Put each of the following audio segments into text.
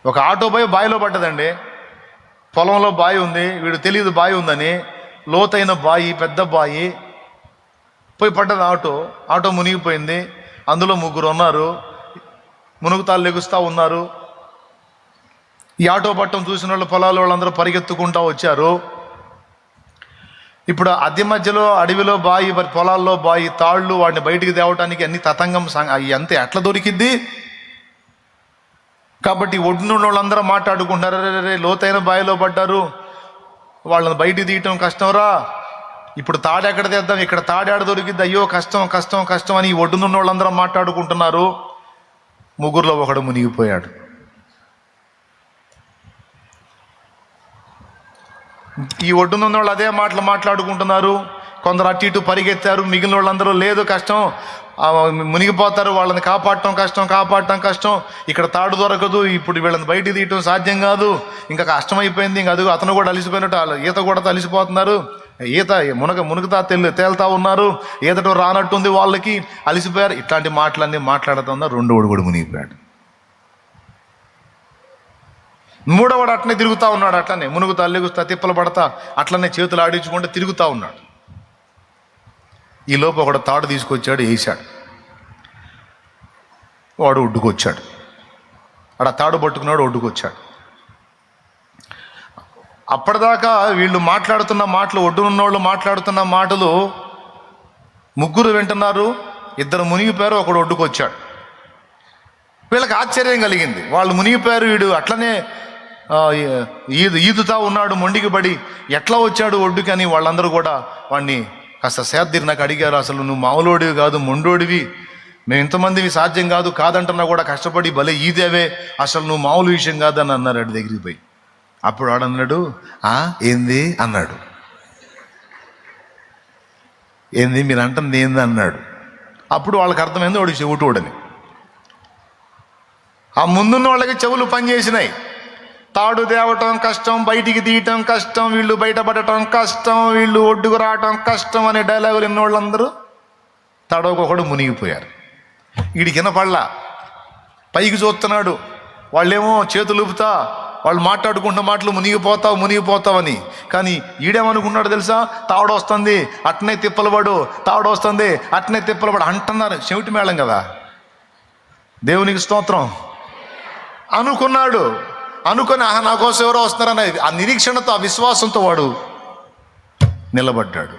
ఒక ఆటో పోయి బావిలో పడ్డదండి. పొలంలో బావి ఉంది, వీడు తెలియదు బావి ఉందని. లోతైన బావి, పెద్ద బావి. పోయి పడ్డది ఆటో మునిగిపోయింది. అందులో 3 ఉన్నారు, మునుగుతాలు లెగుస్తూ ఉన్నారు. ఈ ఆటో పట్టం చూసిన వాళ్ళు, పొలాల వాళ్ళందరూ పరిగెత్తుకుంటూ వచ్చారు. ఇప్పుడు అద్దె మధ్యలో అడవిలో బావి, పొలాల్లో బావి, తాళ్ళు, వాడిని బయటికి తేవటానికి అన్ని తతంగం అంతే ఎట్లా దొరికిద్ది. కాబట్టి ఒడ్డున వాళ్ళందరూ మాట్లాడుకుంటున్నారు, రే లోతైన బావిలో పడ్డారు, వాళ్ళని బయటికి తీయటం కష్టంరా, ఇప్పుడు తాడు ఎక్కడ తెద్దాం, ఇక్కడ తాడాడ దొరికిద్ది, అయ్యో కష్టం కష్టం కష్టం అని ఒడ్డునున్న వాళ్ళందరూ మాట్లాడుకుంటున్నారు. 3లో ఒకడు మునిగిపోయాడు. ఈ ఒడ్డునున్న వాళ్ళు అదే మాటలు మాట్లాడుకుంటున్నారు. కొందరు అటు ఇటు పరిగెత్తారు. మిగిలిన వాళ్ళందరూ లేదు కష్టం, మునిగిపోతారు, వాళ్ళని కాపాడటం కష్టం, ఇక్కడ తాడు దొరకదు, ఇప్పుడు వీళ్ళని బయటికి తీయటం సాధ్యం కాదు, ఇంకా కష్టమైపోయింది. ఇంక అదుగు అతను కూడా అలిసిపోయినట్టు, ఈత కూడా అలిసిపోతున్నారు, మునుగుతా తేలుతా ఉన్నారు, ఈతటో రానట్టుంది వాళ్ళకి, అలిసిపోయారు. ఇట్లాంటి మాటలన్నీ మాట్లాడుతున్నా 2వాడు కూడా మునిగిపోయాడు. 3వాడు అట్లనే తిరుగుతూ ఉన్నాడు. అట్లనే మునుగుతా లెగుస్తా తిప్పలు పడతా అట్లనే చేతులు ఆడించుకుంటూ తిరుగుతూ ఉన్నాడు. ఈ లోపు ఒకడు తాడు తీసుకొచ్చాడు, వేసాడు. వాడు ఒడ్డుకొచ్చాడు. అక్కడ తాడు పట్టుకున్నాడు, ఒడ్డుకొచ్చాడు. అప్పటిదాకా వీళ్ళు మాట్లాడుతున్న మాటలు, ఒడ్డునున్నోళ్ళు మాట్లాడుతున్న మాటలు 3 వింటున్నారు. 2 మునిగిపోయారు, ఒకడు ఒడ్డుకొచ్చాడు. వీళ్ళకి ఆశ్చర్యం కలిగింది. వాళ్ళు మునిగిపోయారు, వీడు అట్లనే ఈదుతా ఉన్నాడు, మొండికి పడి ఎట్లా వచ్చాడు ఒడ్డుకి అని వాళ్ళందరూ కూడా వాడిని కాస్త సేద్దిరి నాకు అడిగారు, అసలు నువ్వు మామూలోడివి కాదు, మొండోడివి, మేము ఇంతమందివి సాధ్యం కాదంటున్నా కూడా కష్టపడి భలే ఈదేవే, అసలు నువ్వు మామూలు విషయం కాదని అన్నారు. అడి దగ్గరికి పోయి అప్పుడు వాడన్నాడు, ఏంది అన్నాడు. ఏంది మీరు అంటుంది ఏంది అన్నాడు. అప్పుడు వాళ్ళకి అర్థమైంది వాడు చెవిటోడని. ఆ ముందున్న వాళ్ళకి చెవులు పనిచేసినాయి. తాడు తేవటం కష్టం, బయటికి తీయటం కష్టం, వీళ్ళు బయటపడటం కష్టం, వీళ్ళు ఒడ్డుకు రావటం కష్టం అనే డైలాగులు ఎన్న వాళ్ళందరూ తడవకొకడు మునిగిపోయారు. వీడికి వినపడలా, పైకి చూస్తున్నాడు. వాళ్ళేమో చేతులు ఊపుతా, వాళ్ళు మాట్లాడుకుంటున్న మాటలు మునిగిపోతావని. కానీ ఈడేమనుకున్నాడు తెలుసా, తాడు వస్తుంది అట్నే తిప్పలు పడు, తాడు వస్తుంది అట్నే తిప్పలు పడు అంటున్నారు. చెవిటి మేళం కదా, దేవునికి స్తోత్రం అనుకున్నాడు. అనుకొని నా కోసం ఎవరో వస్తున్నారని ఆ నిరీక్షణతో, ఆ విశ్వాసంతో వాడు నిలబడ్డాడు.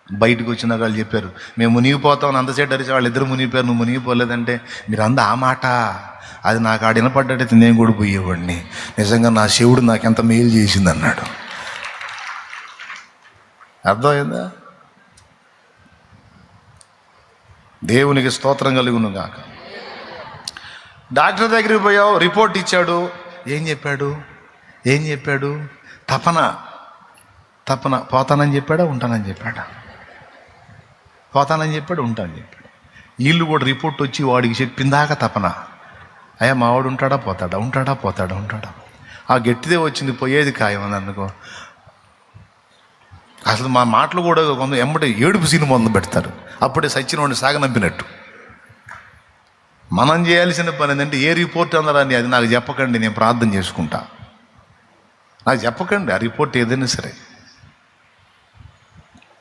బయటకు వచ్చిన వాళ్ళు చెప్పారు, మేము మునిగిపోతామని అంతసేపు అరిచి వాళ్ళిద్దరు మునిగిపోయారు, నువ్వు మునిగిపోలేదంటే మీరు ఆ మాట అది నాకు ఆడ వినపడ్డట్టయితే నేను కూడా పోయేవాడిని, నిజంగా నా శివుడు నాకు ఎంత మేలు చేసింది అన్నాడు. అర్థమైందా? దేవునికి స్తోత్రం కలుగును గాక. డాక్టర్ దగ్గరికి పోయావు, రిపోర్ట్ ఇచ్చాడు. ఏం చెప్పాడు? తపన పోతానని చెప్పాడా, ఉంటానని చెప్పాడా? పోతానని చెప్పాడు, ఉంటానని చెప్పాడు. వీళ్ళు కూడా రిపోర్ట్ వచ్చి వాడికి చెప్పిందాక తపన. అయ్యా మావాడు ఉంటాడా. ఆ గట్టిదే వచ్చింది, పోయేది ఖాయం అని అనుకో. అసలు మా మాటలు కూడా కొంత ఎమ్మటి ఏడుపు సీను మొదలు పెడతారు. అప్పుడే సచిన వాడిని సాగనంపినట్టు. మనం చేయాల్సిన పని ఏంటంటే, ఏ రిపోర్ట్ అన్నారని అది నాకు చెప్పకండి, నేను ప్రార్థన చేసుకుంటా. నాకు చెప్పకండి ఆ రిపోర్ట్ ఏదైనా సరే.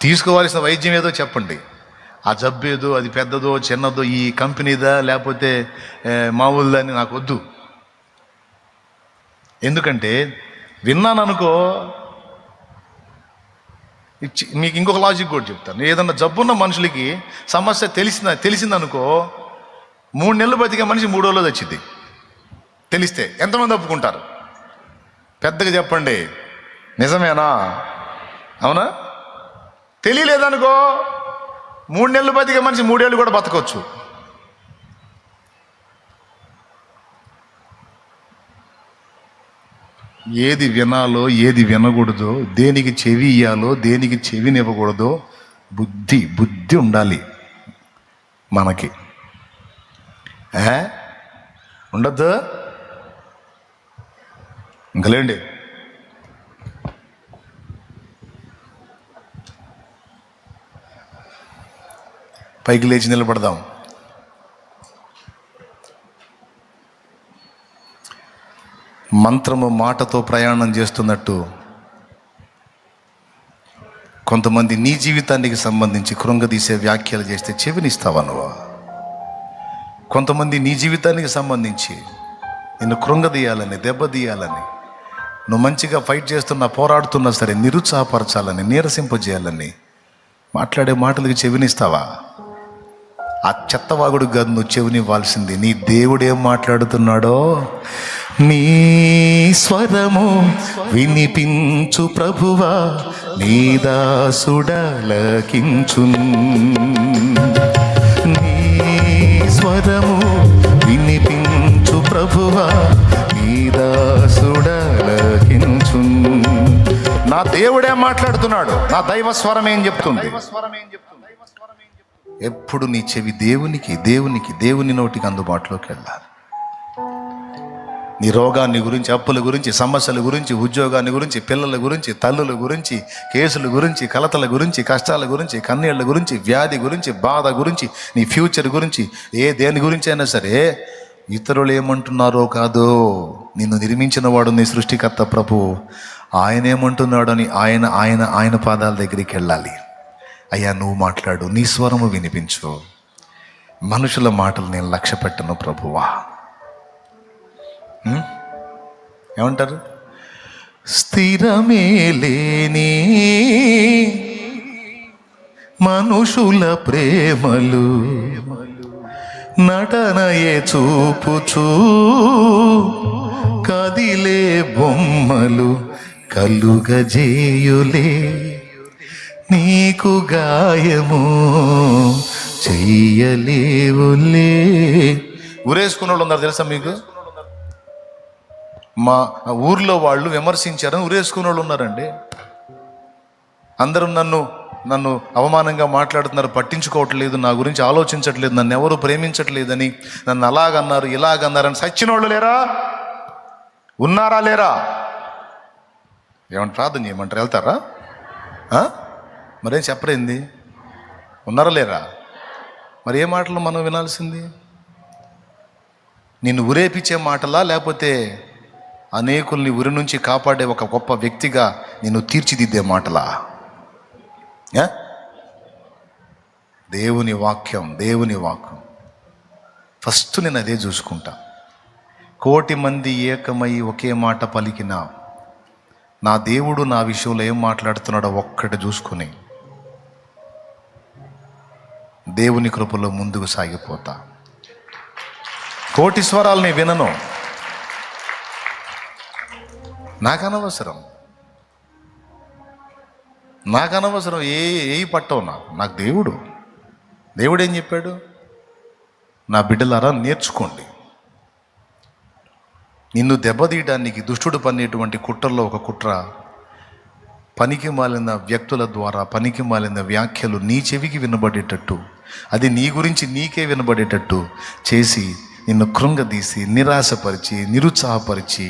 తీసుకోవాల్సిన వైద్యం ఏదో చెప్పండి. ఆ జబ్బు ఏదో, అది పెద్దదో చిన్నదో, ఈ కంపెనీదా లేకపోతే మామూలుదని నాకు వద్దు. ఎందుకంటే విన్నాను అనుకో, మీకు ఇంకొక లాజిక్ కూడా చెప్తాను. ఏదన్నా జబ్బున్న మనుషులకి సమస్య తెలిసిందనుకో, 3 నెలలు బతికే మనిషి 3 రోజుల్లో వచ్చింది. తెలిస్తే ఎంతమంది ఒప్పుకుంటారు? పెద్దగా చెప్పండి, నిజమేనా? అవునా? తెలియలేదనుకో, 3 నెలలు బతికే మనిషి 3 ఏళ్ళు కూడా బతకొచ్చు. ఏది వినాలో ఏది వినకూడదో, దేనికి చెవి ఇయ్యాలో దేనికి చెవినివ్వకూడదో బుద్ధి ఉండాలి మనకి. ఉండద్దు ఇంకలేండి. పైకి లేచి నిలబడదాం. మంత్రము మాటతో ప్రయాణం చేస్తున్నట్టు కొంతమంది నీ జీవితానికి సంబంధించి కృంగదీసే వ్యాఖ్యలు చేస్తే చెవినిస్తావా నువ్వు? కొంతమంది నీ జీవితానికి సంబంధించి నిన్ను కృంగదీయాలని, దెబ్బతీయాలని, నువ్వు మంచిగా ఫైట్ చేస్తున్నా, పోరాడుతున్నా సరే నిరుత్సాహపరచాలని, నీరసింపజేయాలని మాట్లాడే మాటలకి చెవినిస్తావా? ఆ చెత్తవాగుడు కాదు నువ్వు చెవినివ్వాల్సింది. నీ దేవుడు ఏం మాట్లాడుతున్నాడో నీ స్వరము వినిపించు ప్రభువా, నీ దాసుడలకించు. నీ స్వరము వినిపించు ప్రభువా, నీ దాసుడలకించు. నా దేవుడే మాట్లాడుతున్నాడు. నా దైవ స్వరం ఏం చెప్తుంది? ఎప్పుడు నీ చెవి దేవుని నోటికి అందుబాటులోకి వెళ్ళాలి. నీ రోగాన్ని గురించి, అప్పుల గురించి, సమస్యల గురించి, ఉద్యోగాన్ని గురించి, పిల్లల గురించి, తల్లుల గురించి, కేసుల గురించి, కలతల గురించి, కష్టాల గురించి, కన్నీళ్ల గురించి, వ్యాధి గురించి, బాధ గురించి, నీ ఫ్యూచర్ గురించి, దేని గురించి అయినా సరే ఇతరులు ఏమంటున్నారో కాదు, నిన్ను నిర్మించిన వాడు నీ సృష్టికర్త ప్రభు, ఆయన ఏమంటున్నాడు అని ఆయన పాదాల దగ్గరికి వెళ్ళాలి. అయ్యా నువ్వు మాట్లాడు, నీ స్వరము వినిపించు. మనుషుల మాటలు నేను లక్ష్య పెట్టను ప్రభువా. ఏమంటారు? స్థిరమే లేని మనుషుల ప్రేమలు నటనయే చూపుచూ కదిలే బొమ్మలు కలుగజేయులే నీకు గాయము చెయ్యలేవులే. ఉరేసుకున్న వాళ్ళు ఉన్నారు తెలుసా మీకు? మా ఊర్లో వాళ్ళు విమర్శించారని ఉరేసుకున్న వాళ్ళు ఉన్నారండి. అందరూ నన్ను అవమానంగా మాట్లాడుతున్నారు, పట్టించుకోవట్లేదు, నా గురించి ఆలోచించట్లేదు, నన్ను ఎవరు ప్రేమించట్లేదని, నన్ను అలాగన్నారు ఇలాగన్నారని సచ్చిన వాళ్ళు లేరా? ఉన్నారా లేరా? ఏమంటే ప్రార్థన చేయమంటారు, వెళ్తారా? మరేం చెప్పరేంది? ఉన్నారా లేరా? మరి ఏ మాటలు మనం వినాల్సింది? నిన్ను ఉరేపించే మాటలా, లేకపోతే అనేకుల్ని ఉరి నుంచి కాపాడే ఒక గొప్ప వ్యక్తిగా నిన్ను తీర్చిదిద్దే మాటలా? దేవుని వాక్యం ఫస్ట్ నేను అదే చూసుకుంటా. 1,000,000 మంది ఏకమై ఒకే మాట పలికినా నా దేవుడు నా విషయంలో ఏం మాట్లాడుతున్నాడో ఒక్కటి చూసుకుని దేవుని కృపలో ముందుకు సాగిపోతా. 1,000,000 స్వరాలని వినను, నాకు అనవసరం. ఏ పట్టవు నాకు దేవుడు ఏం చెప్పాడు? నా బిడ్డలారా నేర్చుకోండి. నిన్ను దెబ్బతీయడానికి దుష్టుడు పన్నేటువంటి కుట్రల్లో ఒక కుట్ర, పనికి మాలిన వ్యక్తుల ద్వారా పనికి మాలిన వ్యాఖ్యలు నీ చెవికి వినబడేటట్టు, అది నీ గురించి నీకే వినబడేటట్టు చేసి నిన్ను కృంగదీసి, నిరాశపరిచి, నిరుత్సాహపరిచి,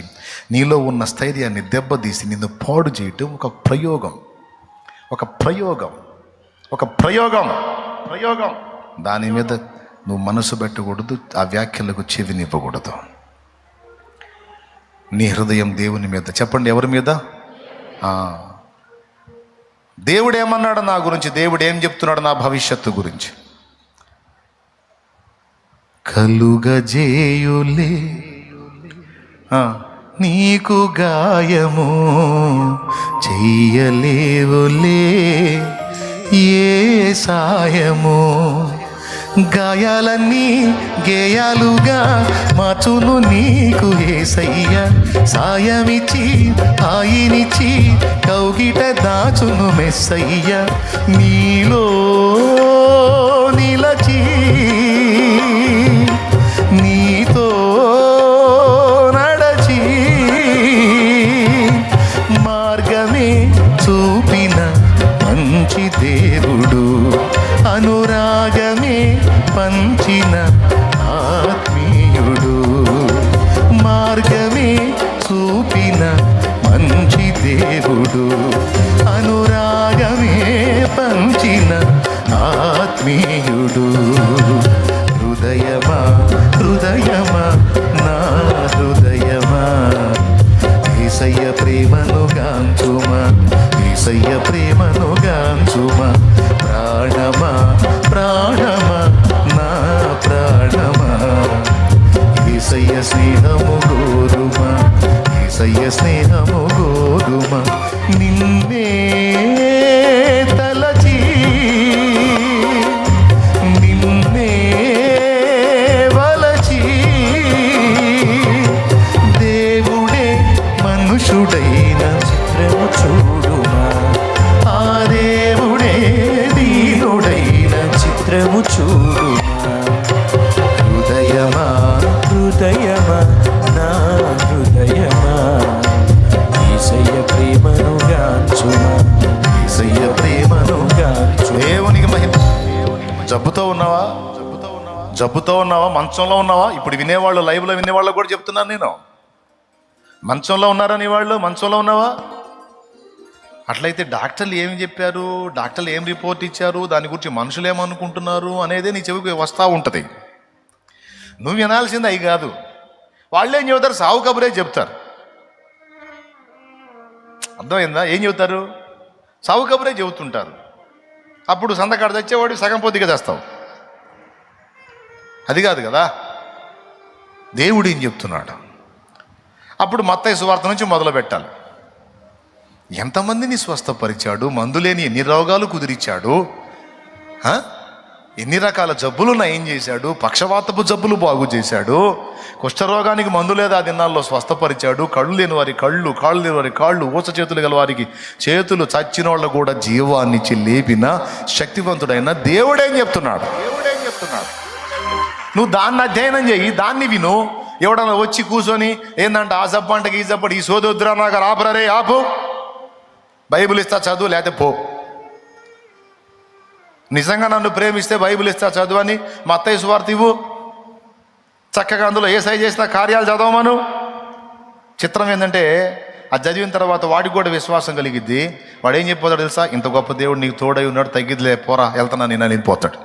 నీలో ఉన్న స్థైర్యాన్ని దెబ్బతీసి నిన్ను పాడు చేయటం ఒక ప్రయోగం. దాని మీద నువ్వు మనసు పెట్టకూడదు, ఆ వ్యాఖ్యలకు చెవినివ్వకూడదు. నీ హృదయం దేవుని మీద. చెప్పండి, ఎవరి మీద? దేవుడు ఏమన్నాడు నా గురించి? దేవుడు ఏం చెప్తున్నాడు నా భవిష్యత్తు గురించి? కలుగజేయులే నీకు గాయము చెయ్యలేవులే ఏ సాయము. గాయాలన్నీ గేయాలుగా మార్చును నీకు యేసయ్య. సాయమిచ్చి ఆయనిచ్చి కౌగిట దాచును మెస్సయ్య. నీలో నిలచి నీతో నడచి మార్గమే చూపిన మంచి దేవుడు, అనురాగమే పంచిన ఆత్మీయుడు. మార్గమే చూపిన మంచి దేవుడు, అనురాగమే పంచిన ఆత్మీయుడు. హృదయమా నా హృదయమా ప్రేమను గాంచుమా, యేసయ్య ప్రేమను గాంచుమా. ప్రాణమా ప్రాణమా నా ప్రాణమా, యేసయ్య స్నేహము గోరుమా, యేసయ్య స్నేహము గోరుమా. నిన్నే తలచి నిన్నే వలచి దేవుడే మనుషుడైన చిత్రము చూడుమా, ఆ దేవుడే దీనుడైన చిత్రము చూడుమా. హృదయమా హృదయమా నా హృదయమా, యేసయ్య ప్రేమను గాంచుమా, యేసయ్య ప్రేమను గాంచు. దేవునికి మహిమ. జబ్బుతో ఉన్నావా? జబ్బుతో ఉన్నావా? మంచంలో ఉన్నావా? ఇప్పుడు వినేవాళ్ళు, లైవ్లో వినేవాళ్ళు కూడా చెప్తున్నాను నేను. మంచంలో ఉన్నారా నీ వాళ్ళు? మంచంలో ఉన్నావా? అట్లయితే డాక్టర్లు ఏమి చెప్పారు, డాక్టర్లు ఏం రిపోర్ట్ ఇచ్చారు, దాని గురించి మనుషులు ఏమనుకుంటున్నారు అనేదే నీ చెవికి వస్తూ ఉంటుంది. నువ్వు వినాల్సింది అవి కాదు. వాళ్ళు ఏం చెబుతారు? సావు కబురే చెప్తారు. అర్థమైందా? ఏం చెబుతారు? సావు కబురే చెబుతుంటారు. అప్పుడు సంతకాడ తెచ్చేవాడు సగం పొద్దుగా చేస్తావు. అది కాదు కదా. దేవుడు ఏం చెప్తున్నాడు? అప్పుడు మత్తయి సువార్త నుంచి మొదలు పెట్టాలి. ఎంతమందిని స్వస్థపరిచాడు, మందులేని ఎన్ని రోగాలు కుదిరిచ్చాడు, ఎన్ని రకాల జబ్బులు నయం చేశాడు, పక్షవాతపు జబ్బులు బాగు చేశాడు, కుష్ఠరోగానికి మందు లేదా దినాల్లో స్వస్థపరిచాడు, కళ్ళు లేని వారి కళ్ళు, కాళ్ళు లేని వారి కాళ్ళు, ఊచ చేతులు గల వారికి చేతులు, చచ్చిన వాళ్ళు కూడా జీవాన్నిచ్చి లేపిన శక్తివంతుడైన దేవుడేం చెప్తున్నాడు? నువ్వు దాన్ని అధ్యయనం చేయి, దాన్ని విను. ఎవడన్నా వచ్చి కూర్చొని ఏందంటే ఆ జబ్బు అంటే ఈ జబ్బు, ఈ సోదొద్దురా నాకు ఆపరే ఆపు, బైబిల్ ఇస్తా చదువు లేకపోతే పో. నిజంగా నన్ను ప్రేమిస్తే బైబిల్ ఇస్తా చదువు అని మత్తయి సువార్త ఇవ్వు. చక్కగా అందులో యేసయ్య చేసిన కార్యాలు చదవమను. చిత్రం ఏంటంటే అది చదివిన తర్వాత వాడికి కూడా విశ్వాసం కలిగిద్ది. వాడు ఏం చెప్పిపోతాడు తెలుసా? ఇంత గొప్ప దేవుడు నీకు తోడై ఉన్నాడు, తగ్గిద్దిలే పోరా వెళ్తానా నేను అని పోతాడు.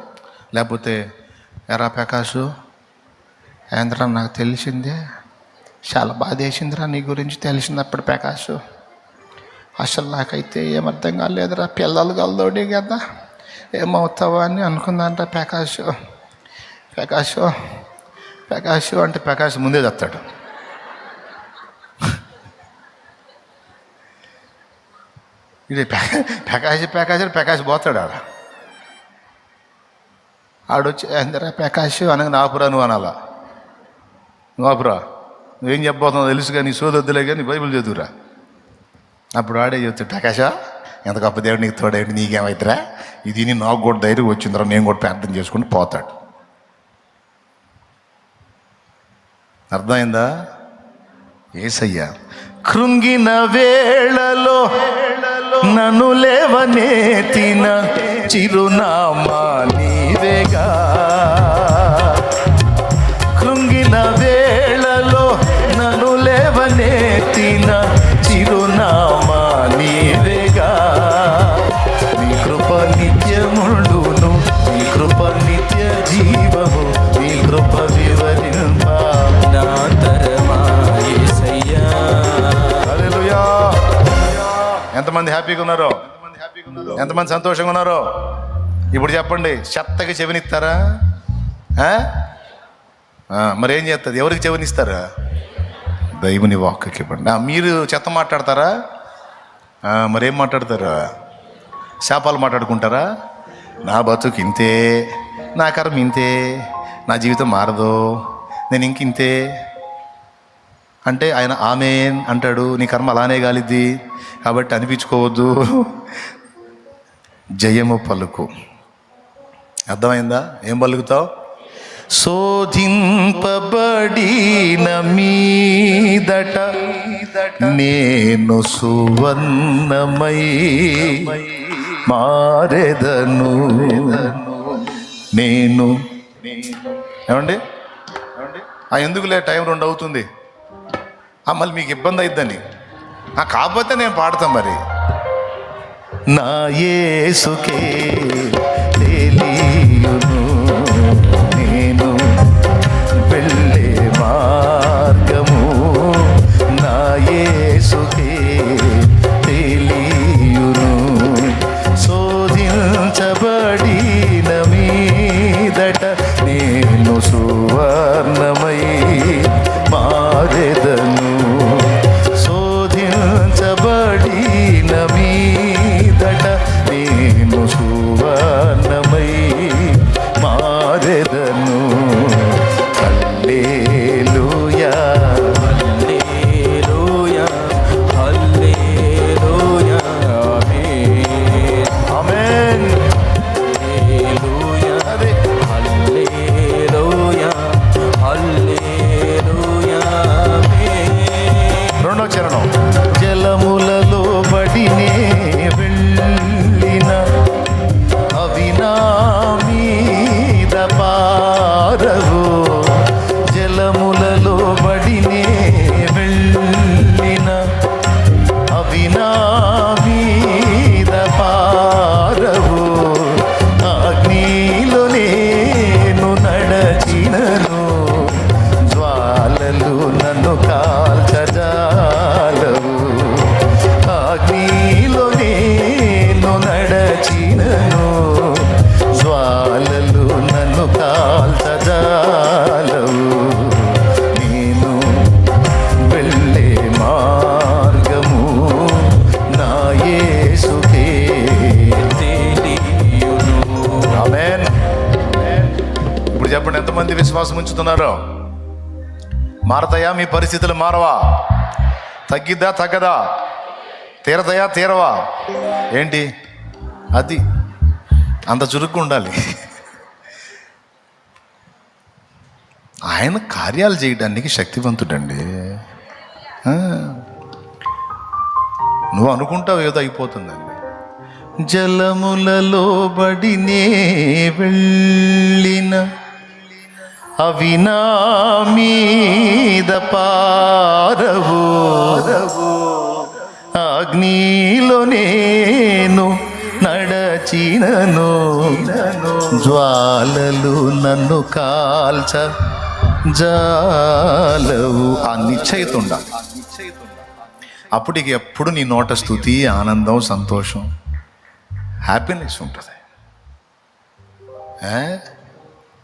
లేకపోతే ఎరా ప్రకాషు ఏంద్రా నాకు తెలిసిందే, చాలా బాధ వేసిందిరా నీ గురించి తెలిసినప్పుడు ప్రకాషు, అసలు నాకైతే ఏమర్థం కాలేదురా, పిల్లలు గల్లోడి కదా ఏమవుతావా అని అనుకుందాంట ప్రకాషు. ప్రకాషు ప్రకాషు అంటే ప్రకాష్ ముందే చెప్తాడు. ఇది ప్రకాష్ పోతాడు. ఆడొచ్చి అందరా ప్రకాష్ అనగా నాపురా నువ్వు అనాలా. నువ్వు ఆపురా, నువ్వేం చెప్పబోతున్నావు తెలుసు కానీ సోదొద్దులే కానీ బైబిల్ చదువురా. అప్పుడు ఆడే చెప్తాడు, ప్రకాష ఎంత గొప్ప దేవుడు నీకు తోడేంటి, నీకేమైతురా, ఇది నాకు కూడా ధైర్యం వచ్చిందిరా, నేను కూడా ప్రార్థన చేసుకుని పోతాడు. అర్థమైందా? యేసయ్య కృంగిన వేళలో నన్ను లేవనెత్తిన చిరునామా నీవేగా, కృంగిన వేళలో నన్ను లేవనెత్తిన చిరునామా నీవేగా. నీ కృప నిత్యముండును, నీ కృప నిత్య జీవము, నీ కృప వివరింప నా తరమా యేసయ్యా. హల్లెలూయా. ఎంతమంది హ్యాపీగా ఉన్నారో, ఎంతమంది సంతోషంగా ఉన్నారో ఇప్పుడు చెప్పండి. చెత్తకి చెవినిస్తారా? మరేం చేస్తుంది? ఎవరికి చెవినిస్తారా? దైవుని వాక్కి ఇవ్వండి. మీరు చెత్త మాట్లాడతారా? మరేం మాట్లాడతారా? శాపాలు మాట్లాడుకుంటారా? నా బతుకు ఇంతే, నా కర్మ ఇంతే, నా జీవితం మారదు, నేను ఇంతే అంటే ఆయన ఆమేన్ అంటాడు. నీ కర్మ అలానే గాలిద్ది కాబట్టి అనిపించుకోవద్దు, జయము పలుకు. అర్థమైందా? ఏం పలుకుతావు? శోధింపబడిన మీదట నేను సువర్ణమై మారెదను. నేను ఏమండి ఎందుకులే, టైం 2 అవుతుంది, మళ్ళీ మీకు ఇబ్బంది అయిద్దని కాకపోతే నేను పాడతాను. మరి నా యేసుకే తెలియును నేను వెళ్ళే మార్గము, నా యేసుకే మారెదను. శోధించబడిన మీదట నేను సువర్ణమై మారెదను. హల్లెలూయా హల్లెలూయా హల్లెలూయా ఆమేన్. హల్లెలూయా అదే హల్లెలూయా హల్లెలూయా రెండో చరణం. జలములలో బడినే వెళ్ళిన అవి నా మీద పారవు. జలములలో బడినే వెళ్ళిన అవి నా మీద పారవు. అగ్నిలో నేను నడచినను, జ్వాలలు నన్ను కాల్చజాలవు. అగ్నిలో నేను నడచినను, జ్వాలలు నన్ను కాల్చజాలవు. నేను వెళ్ళే మార్గము నా యేసుకే తెలియును. ఆమేన్. ఇప్పుడు చెప్పండి, ఎంతమంది విశ్వాసం ఉంచుతున్నారో? మారతాయా మీ పరిస్థితులు? మారవా? తగ్గిద్దా తగ్గదా? తీరతాయా తీరవా? ఏంటి అది అంత చురుగ్గా ఉండాలి. ఆయన కార్యాలు చేయడానికి శక్తివంతుడండి. నువ్వు అనుకుంటావు ఏదో అయిపోతుందండి. జలములలో బడినే వెళ్ళిన అవి నా మీద పారవు. అగ్నిలో నేను నడచినను, జ్వాలలు నన్ను కాల్చ జాలవు. ఆ నిశ్చయిత ఉండాలి. అప్పటికి ఎప్పుడు నీ నోట స్తుతి, ఆనందం, సంతోషం, హ్యాపీనెస్ ఉంటుంది.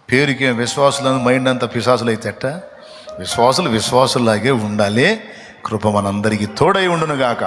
పేరుకి విశ్వాసులను మైండ్ అంతా పిశాసులు అయితే విశ్వాసులు విశ్వాసులాగే ఉండాలి. కృప మనందరికీ తోడై ఉండును గాక.